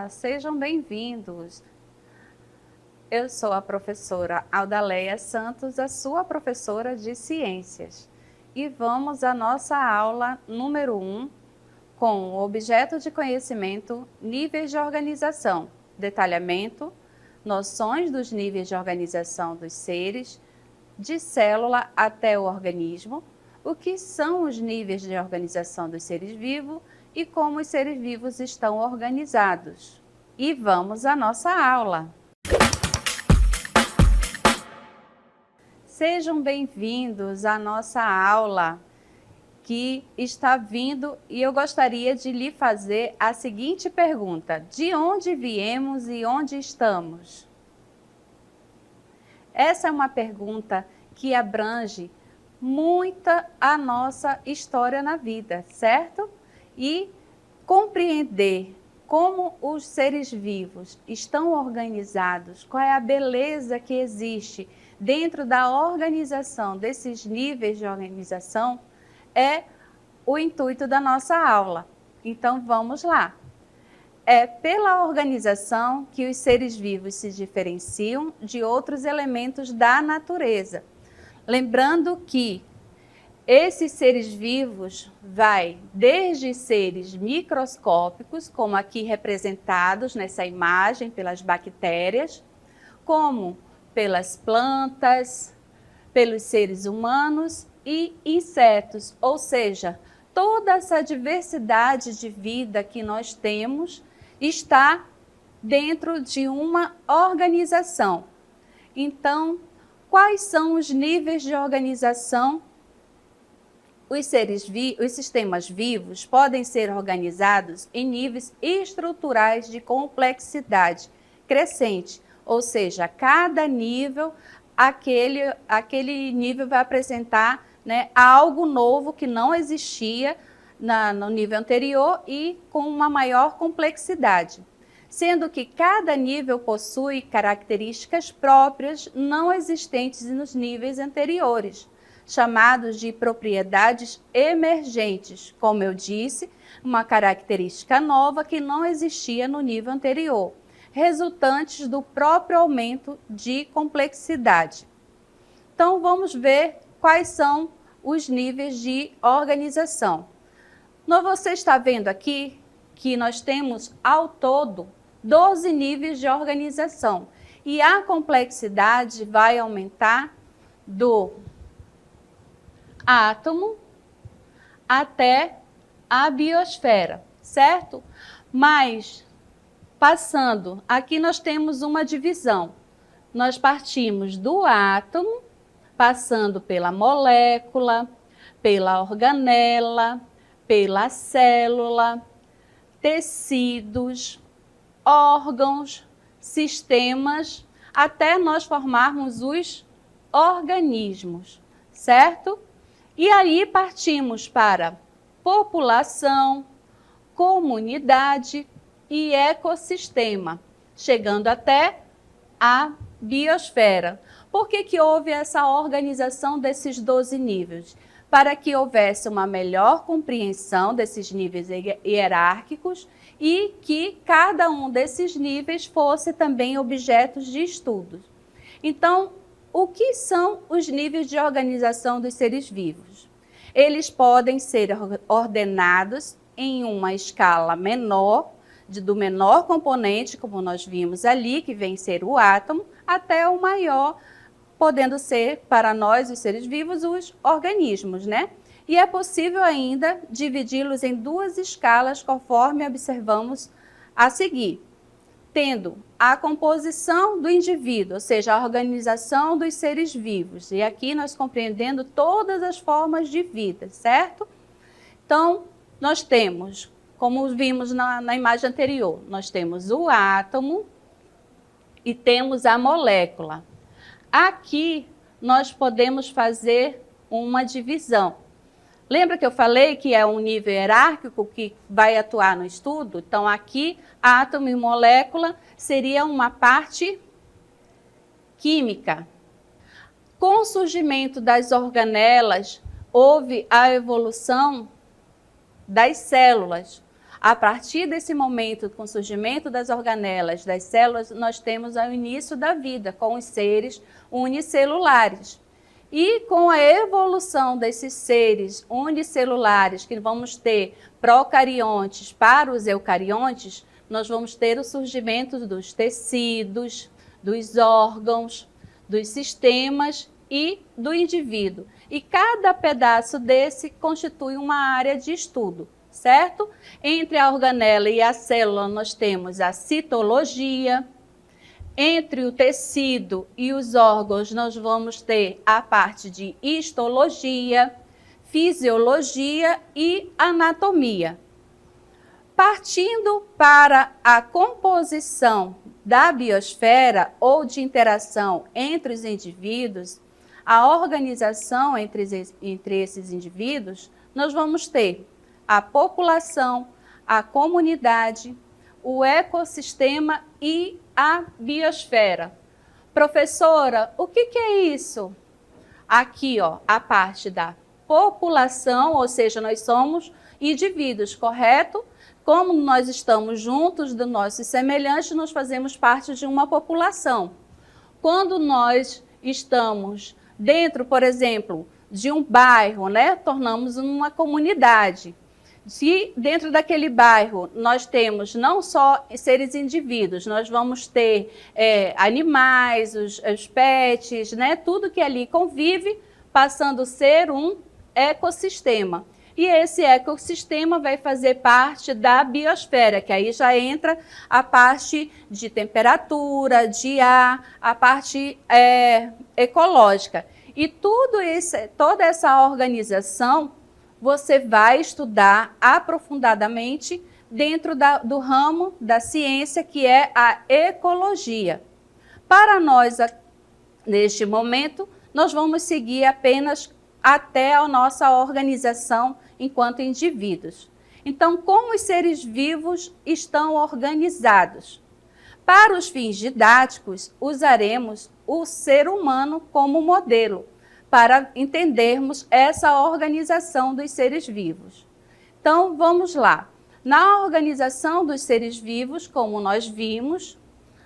Olá, sejam bem-vindos. Eu sou a professora Aldaleia Santos, a sua professora de Ciências. E vamos à nossa aula número 1, com o objeto de conhecimento, níveis de organização, detalhamento, noções dos níveis de organização dos seres, de célula até o organismo, o que são os níveis de organização dos seres vivos e como os seres vivos estão organizados. E vamos à nossa aula. Sejam bem-vindos à nossa aula que está vindo e eu gostaria de lhe fazer a seguinte pergunta: de onde viemos e onde estamos? Essa é uma pergunta que abrange muita a nossa história na vida, certo? E compreender como os seres vivos estão organizados, qual é a beleza que existe dentro da organização desses níveis de organização, é o intuito da nossa aula. Então vamos lá. É pela organização que os seres vivos se diferenciam de outros elementos da natureza. Lembrando que esses seres vivos vai desde seres microscópicos, como aqui representados nessa imagem pelas bactérias, como pelas plantas, pelos seres humanos e insetos, ou seja, toda essa diversidade de vida que nós temos está dentro de uma organização. Então, quais são os níveis de organização? Os sistemas vivos podem ser organizados em níveis estruturais de complexidade crescente, ou seja, cada nível, aquele nível vai apresentar, né, algo novo que não existia no nível anterior e com uma maior complexidade, sendo que cada nível possui características próprias não existentes nos níveis anteriores, chamados de propriedades emergentes, como eu disse, uma característica nova que não existia no nível anterior, resultantes do próprio aumento de complexidade. Então, vamos ver quais são os níveis de organização. Você está vendo aqui que nós temos, ao todo, 12 níveis de organização. E a complexidade vai aumentar do átomo até a biosfera, certo? Mas, passando, aqui nós temos uma divisão. Nós partimos do átomo, passando pela molécula, pela organela, pela célula, tecidos, órgãos, sistemas, até nós formarmos os organismos, certo? E aí partimos para população, comunidade e ecossistema, chegando até a biosfera. Por que houve essa organização desses 12 níveis? Para que houvesse uma melhor compreensão desses níveis hierárquicos e que cada um desses níveis fosse também objetos de estudo. Então, o que são os níveis de organização dos seres vivos? Eles podem ser ordenados em uma escala menor, do menor componente, como nós vimos ali, que vem ser o átomo, até o maior, podendo ser, para nós, os seres vivos, os organismos, né? E é possível ainda dividi-los em duas escalas, conforme observamos a seguir, tendo a composição do indivíduo, ou seja, a organização dos seres vivos. E aqui nós compreendendo todas as formas de vida, certo? Então, nós temos, como vimos na imagem anterior, nós temos o átomo e temos a molécula. Aqui nós podemos fazer uma divisão. Lembra que eu falei que é um nível hierárquico que vai atuar no estudo? Então, aqui, átomo e molécula seria uma parte química. Com o surgimento das organelas, houve a evolução das células. A partir desse momento, com o surgimento das organelas, das células, nós temos o início da vida com os seres unicelulares. E com a evolução desses seres unicelulares, que vamos ter procariontes para os eucariontes, nós vamos ter o surgimento dos tecidos, dos órgãos, dos sistemas e do indivíduo. E cada pedaço desse constitui uma área de estudo, certo? Entre a organela e a célula nós temos a citologia. Entre o tecido e os órgãos nós vamos ter a parte de histologia, fisiologia e anatomia. Partindo para a composição da biosfera ou de interação entre os indivíduos, a organização entre esses indivíduos, nós vamos ter a população, a comunidade, o ecossistema e a biosfera. Professora, o que é isso? Aqui, ó, a parte da população, ou seja, nós somos indivíduos, correto? Como nós estamos juntos dos nossos semelhantes, nós fazemos parte de uma população. Quando nós estamos dentro, por exemplo, de um bairro, né, tornamos uma comunidade. Se dentro daquele bairro nós temos não só seres indivíduos, nós vamos ter animais, os pets, né, tudo que ali convive, passando a ser um ecossistema. E esse ecossistema vai fazer parte da biosfera, que aí já entra a parte de temperatura, de ar, a parte ecológica. E toda essa organização você vai estudar aprofundadamente dentro do ramo da ciência, que é a ecologia. Para nós, neste momento, nós vamos seguir apenas até a nossa organização enquanto indivíduos. Então, como os seres vivos estão organizados? Para os fins didáticos, usaremos o ser humano como modelo, para entendermos essa organização dos seres vivos. Então, vamos lá. Na organização dos seres vivos, como nós vimos,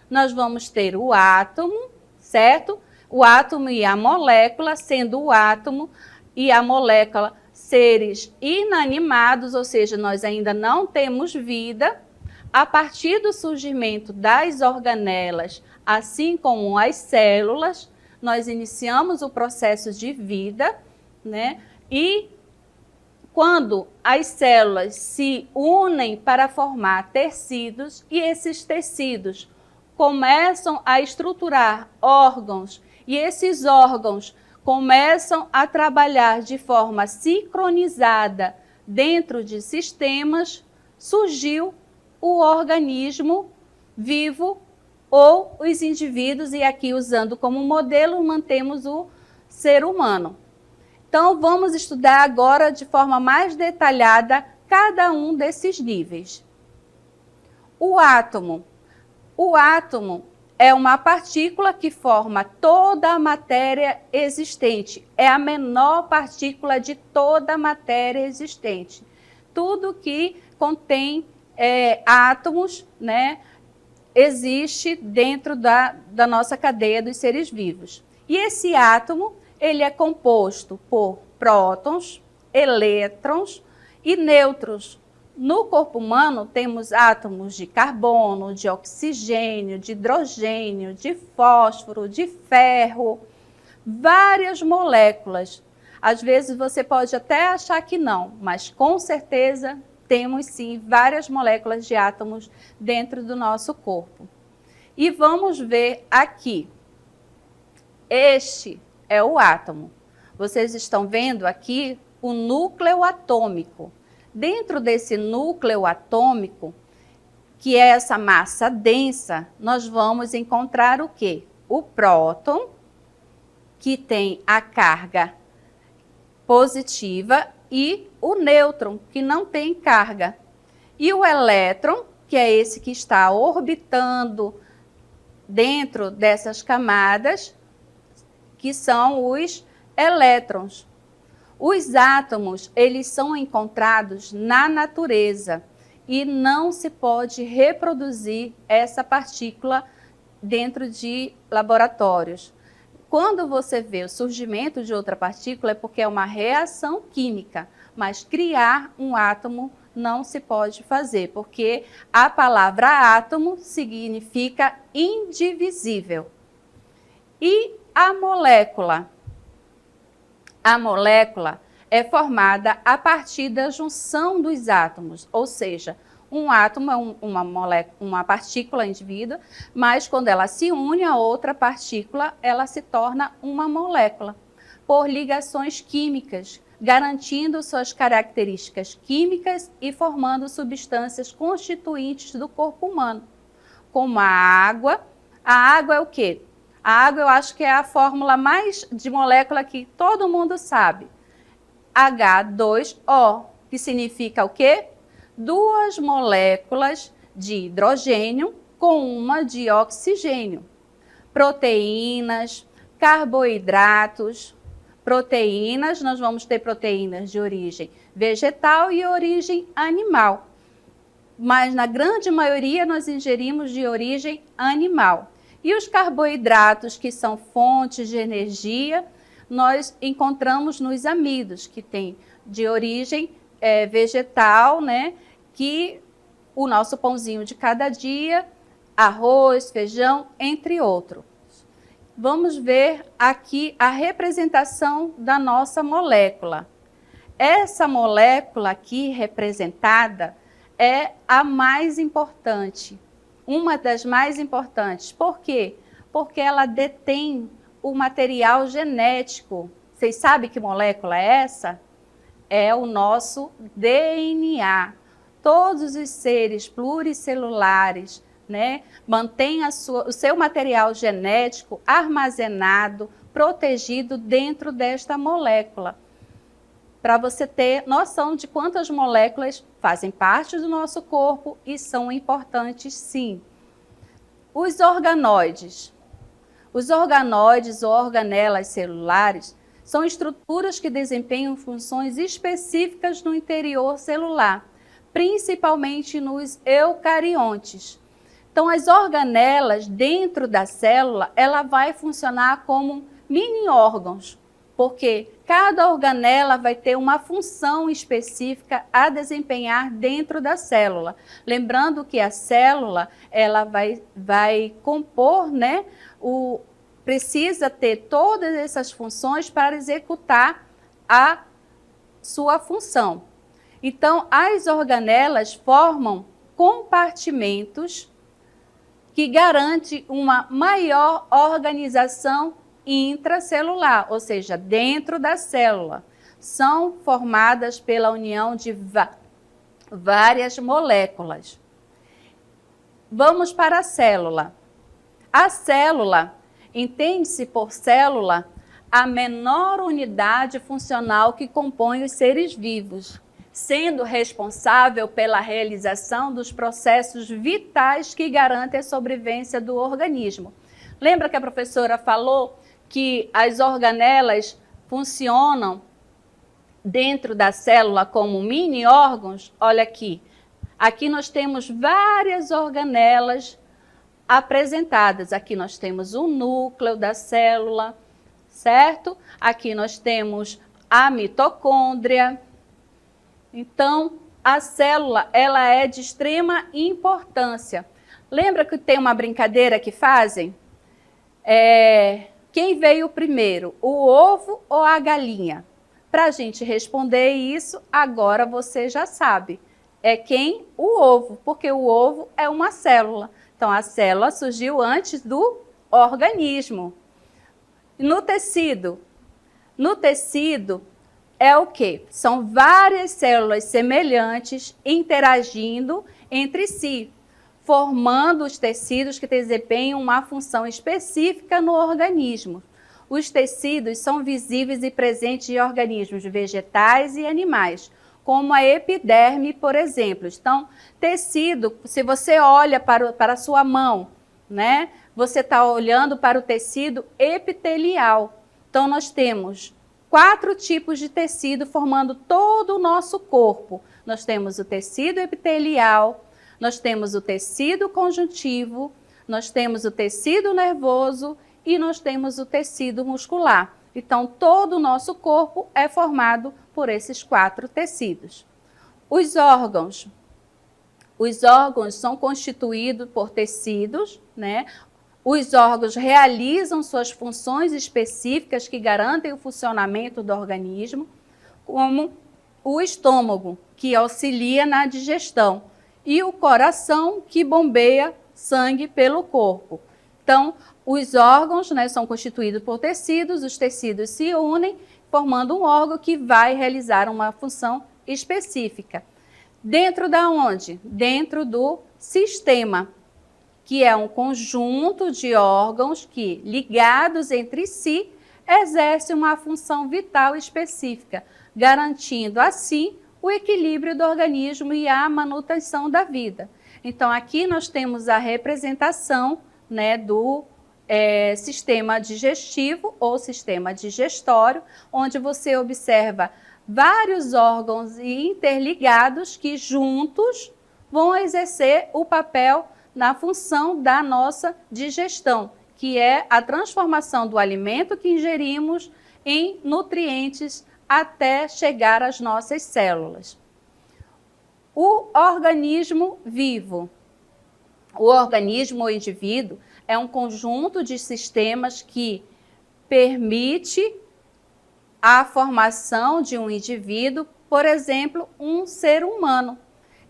nós vamos ter o átomo, certo? O átomo e a molécula, sendo o átomo e a molécula seres inanimados, ou seja, nós ainda não temos vida. A partir do surgimento das organelas, assim como as células, nós iniciamos o processo de vida, né? E quando as células se unem para formar tecidos, e esses tecidos começam a estruturar órgãos, e esses órgãos começam a trabalhar de forma sincronizada dentro de sistemas, surgiu o organismo vivo ou os indivíduos, e aqui usando como modelo, mantemos o ser humano. Então, vamos estudar agora de forma mais detalhada cada um desses níveis. O átomo. O átomo é uma partícula que forma toda a matéria existente. É a menor partícula de toda a matéria existente. Tudo que contém átomos, né, existe dentro da nossa cadeia dos seres vivos. E esse átomo, ele é composto por prótons, elétrons e nêutrons. No corpo humano, temos átomos de carbono, de oxigênio, de hidrogênio, de fósforo, de ferro, várias moléculas. Às vezes você pode até achar que não, mas com certeza temos sim várias moléculas de átomos dentro do nosso corpo. E vamos ver aqui. Este é o átomo. Vocês estão vendo aqui o núcleo atômico. Dentro desse núcleo atômico, que é essa massa densa, nós vamos encontrar o quê? O próton, que tem a carga positiva, e o nêutron, que não tem carga. E o elétron, que é esse que está orbitando dentro dessas camadas, que são os elétrons. Os átomos, eles são encontrados na natureza e não se pode reproduzir essa partícula dentro de laboratórios. Quando você vê o surgimento de outra partícula é porque é uma reação química, mas criar um átomo não se pode fazer, porque a palavra átomo significa indivisível. E a molécula? A molécula é formada a partir da junção dos átomos, ou seja, um átomo é uma partícula indivídua, mas quando ela se une a outra partícula, ela se torna uma molécula, por ligações químicas, garantindo suas características químicas e formando substâncias constituintes do corpo humano, como a água. A água é o quê? A água eu acho que é a fórmula mais de molécula que todo mundo sabe. H2O, que significa o quê? Duas moléculas de hidrogênio com uma de oxigênio. Proteínas, carboidratos. Proteínas, nós vamos ter proteínas de origem vegetal e origem animal. Mas na grande maioria nós ingerimos de origem animal. E os carboidratos, que são fontes de energia, nós encontramos nos amidos, que tem de origem vegetal, né? Que o nosso pãozinho de cada dia, arroz, feijão, entre outros. Vamos ver aqui a representação da nossa molécula. Essa molécula aqui representada é a mais importante, uma das mais importantes. Por quê? Porque ela detém o material genético. Vocês sabem que molécula é essa? É o nosso DNA. Todos os seres pluricelulares, né, mantêm o seu material genético armazenado, protegido dentro desta molécula. Para você ter noção de quantas moléculas fazem parte do nosso corpo e são importantes, sim. Os organoides. Os organoides ou organelas celulares são estruturas que desempenham funções específicas no interior celular, principalmente nos eucariontes. Então, as organelas dentro da célula, ela vai funcionar como mini órgãos, porque cada organela vai ter uma função específica a desempenhar dentro da célula. Lembrando que a célula, ela vai compor, né, precisa ter todas essas funções para executar a sua função. Então, as organelas formam compartimentos que garantem uma maior organização intracelular, ou seja, dentro da célula. São formadas pela união de várias moléculas. Vamos para a célula. A célula, entende-se por célula a menor unidade funcional que compõe os seres vivos, sendo responsável pela realização dos processos vitais que garantem a sobrevivência do organismo. Lembra que a professora falou que as organelas funcionam dentro da célula como mini órgãos? Olha aqui. Aqui nós temos várias organelas apresentadas. Aqui nós temos o núcleo da célula, certo? Aqui nós temos a mitocôndria. Então, a célula, ela é de extrema importância. Lembra que tem uma brincadeira que fazem? Quem veio primeiro, o ovo ou a galinha? Para a gente responder isso, agora você já sabe. É quem? O ovo, porque o ovo é uma célula. Então, a célula surgiu antes do organismo. No tecido? No tecido, é o quê? São várias células semelhantes interagindo entre si, formando os tecidos que desempenham uma função específica no organismo. Os tecidos são visíveis e presentes em organismos vegetais e animais, como a epiderme, por exemplo. Então, tecido, se você olha para a sua mão, né, você está olhando para o tecido epitelial. Então, nós temos 4 tipos de tecido formando todo o nosso corpo. nós temos o tecido epitelial, nós temos o tecido conjuntivo, nós temos o tecido nervoso e nós temos o tecido muscular. Então, todo o nosso corpo é formado por esses 4 tecidos. Os órgãos são constituídos por tecidos, né? Os órgãos realizam suas funções específicas que garantem o funcionamento do organismo, como o estômago, que auxilia na digestão, e o coração, que bombeia sangue pelo corpo. Então, os órgãos, né, são constituídos por tecidos, os tecidos se unem, formando um órgão que vai realizar uma função específica. Dentro da onde? Dentro do sistema, que é um conjunto de órgãos que, ligados entre si, exercem uma função vital específica, garantindo assim o equilíbrio do organismo e a manutenção da vida. Então, aqui nós temos a representação, né, do sistema digestivo ou sistema digestório, onde você observa vários órgãos interligados que juntos vão exercer o papel na função da nossa digestão, que é a transformação do alimento que ingerimos em nutrientes até chegar às nossas células. O organismo vivo. O organismo ou indivíduo é um conjunto de sistemas que permite a formação de um indivíduo, por exemplo, um ser humano.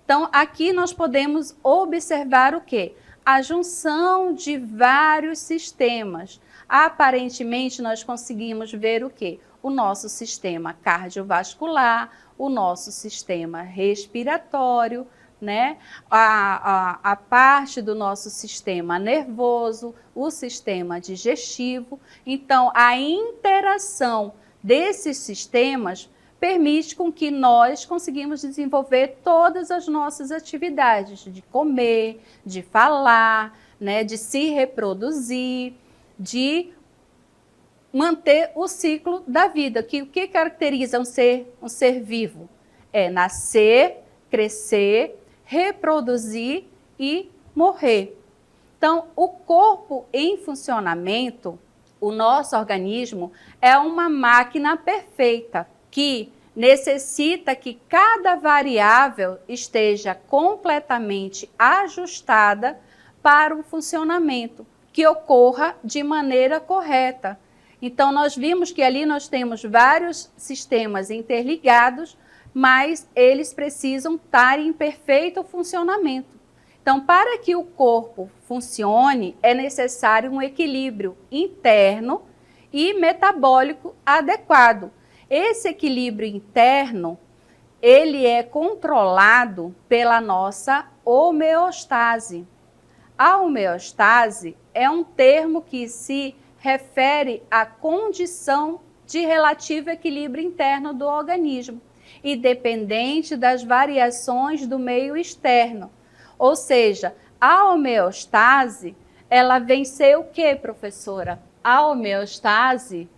Então, aqui nós podemos observar o quê? A junção de vários sistemas. Aparentemente, nós conseguimos ver o quê? O nosso sistema cardiovascular, o nosso sistema respiratório, né? A parte do nosso sistema nervoso, o sistema digestivo. Então, a interação desses sistemas permite com que nós conseguimos desenvolver todas as nossas atividades de comer, de falar, né? De se reproduzir, de manter o ciclo da vida. O que caracteriza um ser vivo? É nascer, crescer, reproduzir e morrer. Então, o corpo em funcionamento, o nosso organismo, é uma máquina perfeita que necessita que cada variável esteja completamente ajustada para o funcionamento, que ocorra de maneira correta. Então, nós vimos que ali nós temos vários sistemas interligados, mas eles precisam estar em perfeito funcionamento. Então, para que o corpo funcione, é necessário um equilíbrio interno e metabólico adequado. Esse equilíbrio interno, ele é controlado pela nossa homeostase. A homeostase é um termo que se refere à condição de relativo equilíbrio interno do organismo, independente das variações do meio externo. Ou seja, a homeostase, ela vem ser o quê, professora? A homeostase,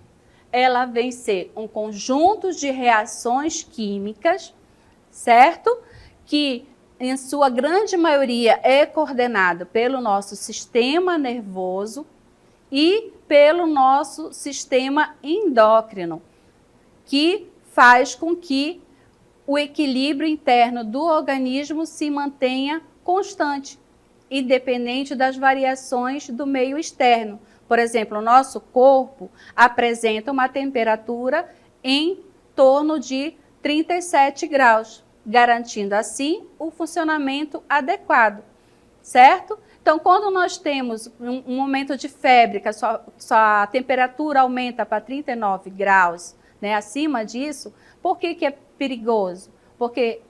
ela vem ser um conjunto de reações químicas, certo? Que, em sua grande maioria, é coordenado pelo nosso sistema nervoso e pelo nosso sistema endócrino, que faz com que o equilíbrio interno do organismo se mantenha constante, independente das variações do meio externo. Por exemplo, o nosso corpo apresenta uma temperatura em torno de 37 graus, garantindo assim o funcionamento adequado, certo? Então, quando nós temos um momento de febre, que a sua temperatura aumenta para 39 graus, né, acima disso, por que é perigoso? Porque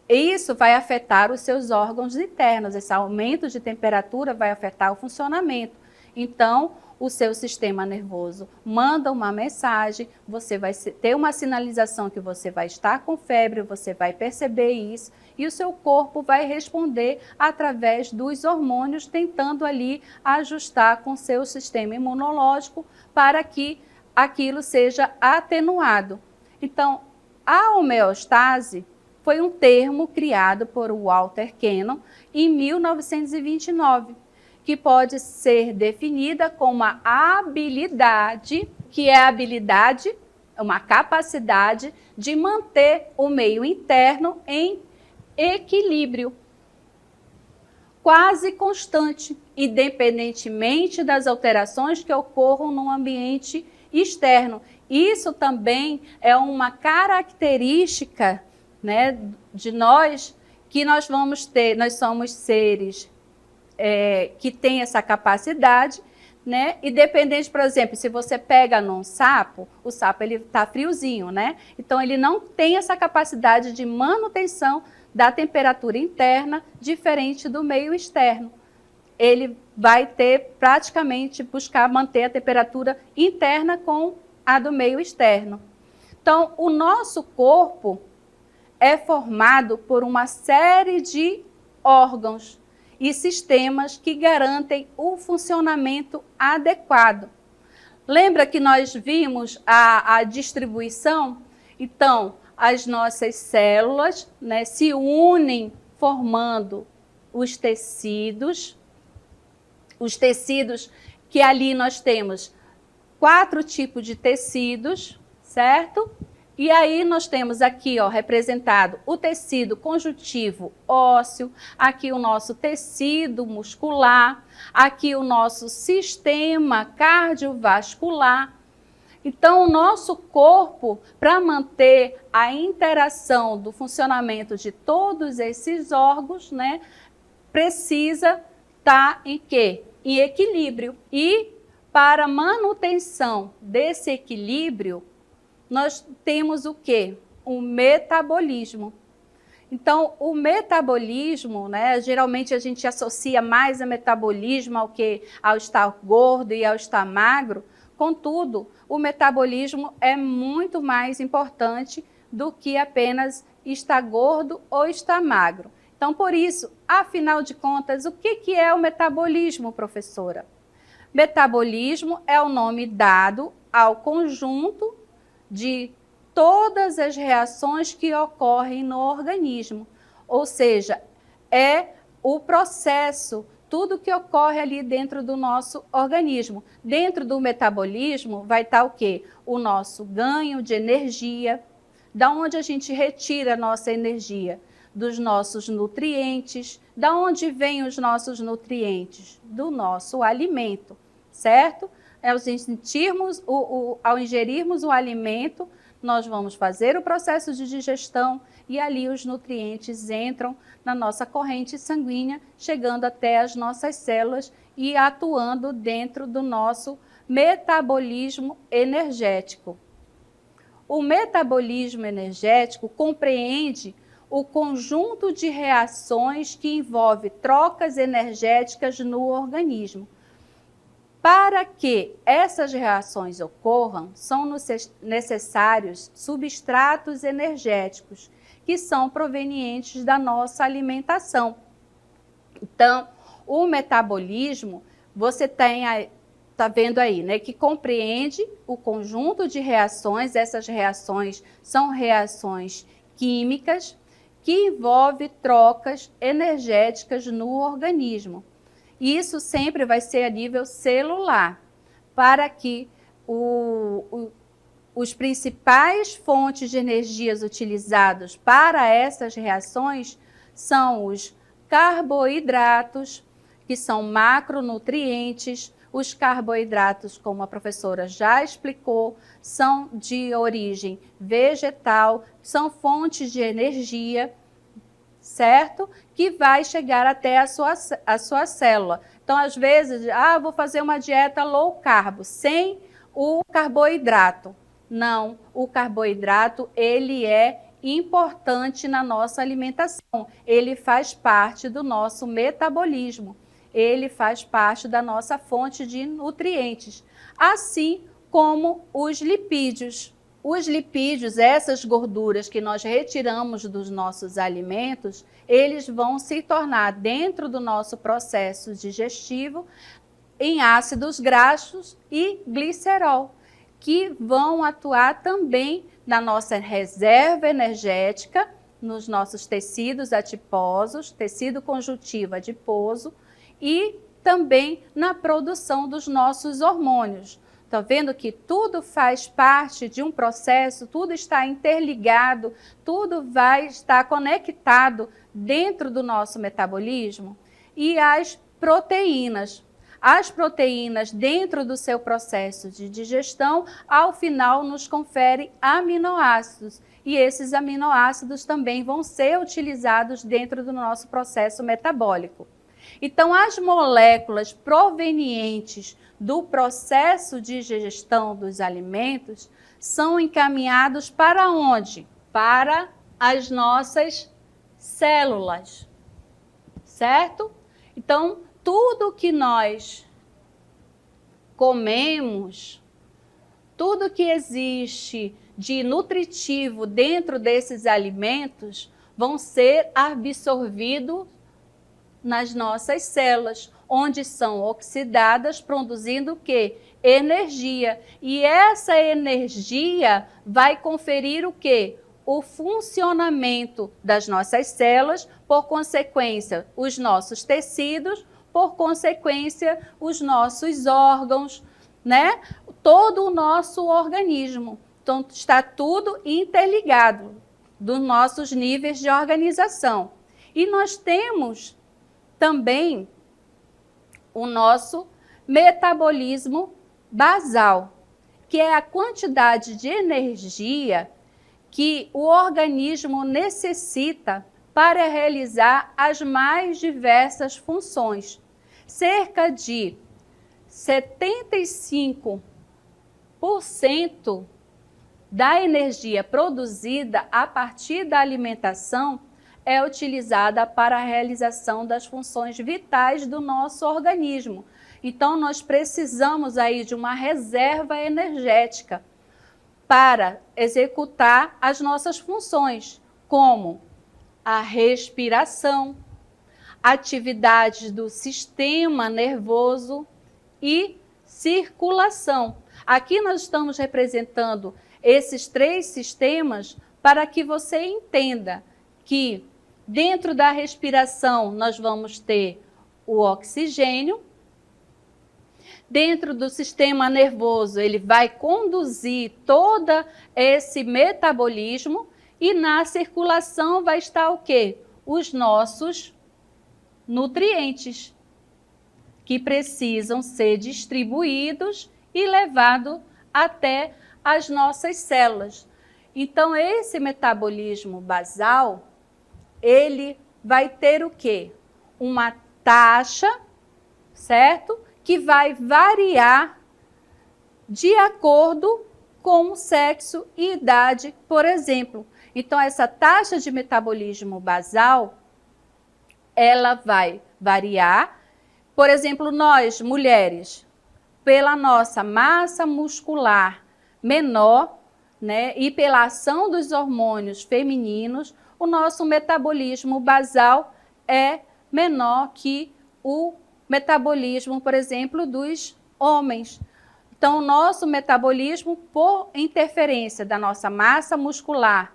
isso vai afetar os seus órgãos internos, esse aumento de temperatura vai afetar o funcionamento. Então, o seu sistema nervoso manda uma mensagem, você vai ter uma sinalização que você vai estar com febre, você vai perceber isso, e o seu corpo vai responder através dos hormônios, tentando ali ajustar com o seu sistema imunológico para que aquilo seja atenuado. Então, a homeostase foi um termo criado por Walter Cannon em 1929, que pode ser definida como a habilidade, que é a habilidade, uma capacidade de manter o meio interno em equilíbrio, quase constante, independentemente das alterações que ocorram no ambiente externo. Isso também é uma característica, né, de nós, que nós vamos ter, nós somos seres que têm essa capacidade, né? Independente, por exemplo, se você pega num sapo, o sapo ele está friozinho, né? Então ele não tem essa capacidade de manutenção da temperatura interna diferente do meio externo. Ele vai ter praticamente buscar manter a temperatura interna com a do meio externo. Então, o nosso corpo é formado por uma série de órgãos e sistemas que garantem o funcionamento adequado. Lembra que nós vimos a distribuição? Então, as nossas células, né, se unem formando os tecidos que ali nós temos 4 tipos de tecidos, certo? E aí nós temos aqui, ó, representado o tecido conjuntivo ósseo, aqui o nosso tecido muscular, aqui o nosso sistema cardiovascular. Então, o nosso corpo, para manter a interação do funcionamento de todos esses órgãos, né, precisa estar em quê? Em equilíbrio. E para manutenção desse equilíbrio, nós temos o quê? O metabolismo. Então, o metabolismo, né, geralmente a gente associa mais a metabolismo ao que? Ao estar gordo e ao estar magro. Contudo, o metabolismo é muito mais importante do que apenas estar gordo ou estar magro. Então, por isso, afinal de contas, o que é o metabolismo, professora? Metabolismo é o nome dado ao conjunto de todas as reações que ocorrem no organismo. Ou seja, é o processo, tudo que ocorre ali dentro do nosso organismo. Dentro do metabolismo vai estar o quê? O nosso ganho de energia. Da onde a gente retira a nossa energia? Dos nossos nutrientes. Da onde vêm os nossos nutrientes? Do nosso alimento, certo? Ao ingerirmos o alimento, nós vamos fazer o processo de digestão e ali os nutrientes entram na nossa corrente sanguínea, chegando até as nossas células e atuando dentro do nosso metabolismo energético. O metabolismo energético compreende o conjunto de reações que envolve trocas energéticas no organismo. Para que essas reações ocorram, são necessários substratos energéticos, que são provenientes da nossa alimentação. Então, o metabolismo, você está vendo aí, né, que compreende o conjunto de reações. Essas reações são reações químicas que envolvem trocas energéticas no organismo. Isso sempre vai ser a nível celular, para que os principais fontes de energias utilizados para essas reações são os carboidratos, que são macronutrientes. Os carboidratos, como a professora já explicou, são de origem vegetal, são fontes de energia, certo? Que vai chegar até a sua célula. Então, às vezes, vou fazer uma dieta low carb, sem o carboidrato. Não, o carboidrato, ele é importante na nossa alimentação. Ele faz parte do nosso metabolismo. Ele faz parte da nossa fonte de nutrientes. Assim como os lipídios. Os lipídios, essas gorduras que nós retiramos dos nossos alimentos, eles vão se tornar, dentro do nosso processo digestivo, em ácidos graxos e glicerol, que vão atuar também na nossa reserva energética nos nossos tecidos adiposos, tecido conjuntivo adiposo, e também na produção dos nossos hormônios. Está vendo que tudo faz parte de um processo, tudo está interligado, tudo vai estar conectado dentro do nosso metabolismo. E as proteínas dentro do seu processo de digestão, ao final nos confere aminoácidos. E esses aminoácidos também vão ser utilizados dentro do nosso processo metabólico. Então, as moléculas provenientes do processo de digestão dos alimentos são encaminhados para onde? Para as nossas células, certo? Então, tudo que nós comemos, tudo que existe de nutritivo dentro desses alimentos vão ser absorvidos nas nossas células, onde são oxidadas, produzindo o quê? Energia. E essa energia vai conferir o quê? O funcionamento das nossas células, por consequência, os nossos tecidos, por consequência, os nossos órgãos, né? Todo o nosso organismo. Então, está tudo interligado dos nossos níveis de organização. E nós temos também o nosso metabolismo basal, que é a quantidade de energia que o organismo necessita para realizar as mais diversas funções. Cerca de 75% da energia produzida a partir da alimentação é utilizada para a realização das funções vitais do nosso organismo. Então, nós precisamos aí de uma reserva energética para executar as nossas funções, como a respiração, atividades do sistema nervoso e circulação. Aqui nós estamos representando esses 3 sistemas para que você entenda que dentro da respiração nós vamos ter o oxigênio. Dentro do sistema nervoso, ele vai conduzir todo esse metabolismo e na circulação vai estar o quê? Os nossos nutrientes, que precisam ser distribuídos e levados até as nossas células. Então, esse metabolismo basal, ele vai ter o quê? Uma taxa, certo? Que vai variar de acordo com o sexo e idade, por exemplo. Então, essa taxa de metabolismo basal, ela vai variar. Por exemplo, nós, mulheres, pela nossa massa muscular menor, né, e pela ação dos hormônios femininos, o nosso metabolismo basal é menor que o metabolismo, por exemplo, dos homens. Então, o nosso metabolismo, por interferência da nossa massa muscular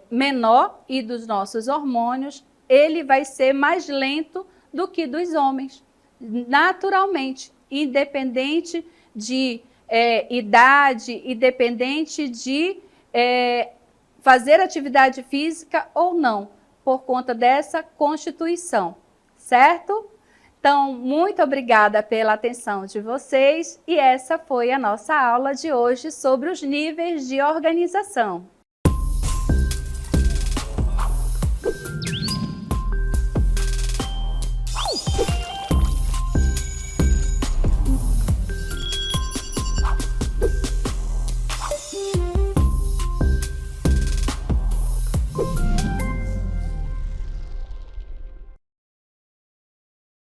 menor e dos nossos hormônios, ele vai ser mais lento do que dos homens, naturalmente, independente de idade, independente de fazer atividade física ou não, por conta dessa constituição, certo? Então, muito obrigada pela atenção de vocês e essa foi a nossa aula de hoje sobre os níveis de organização.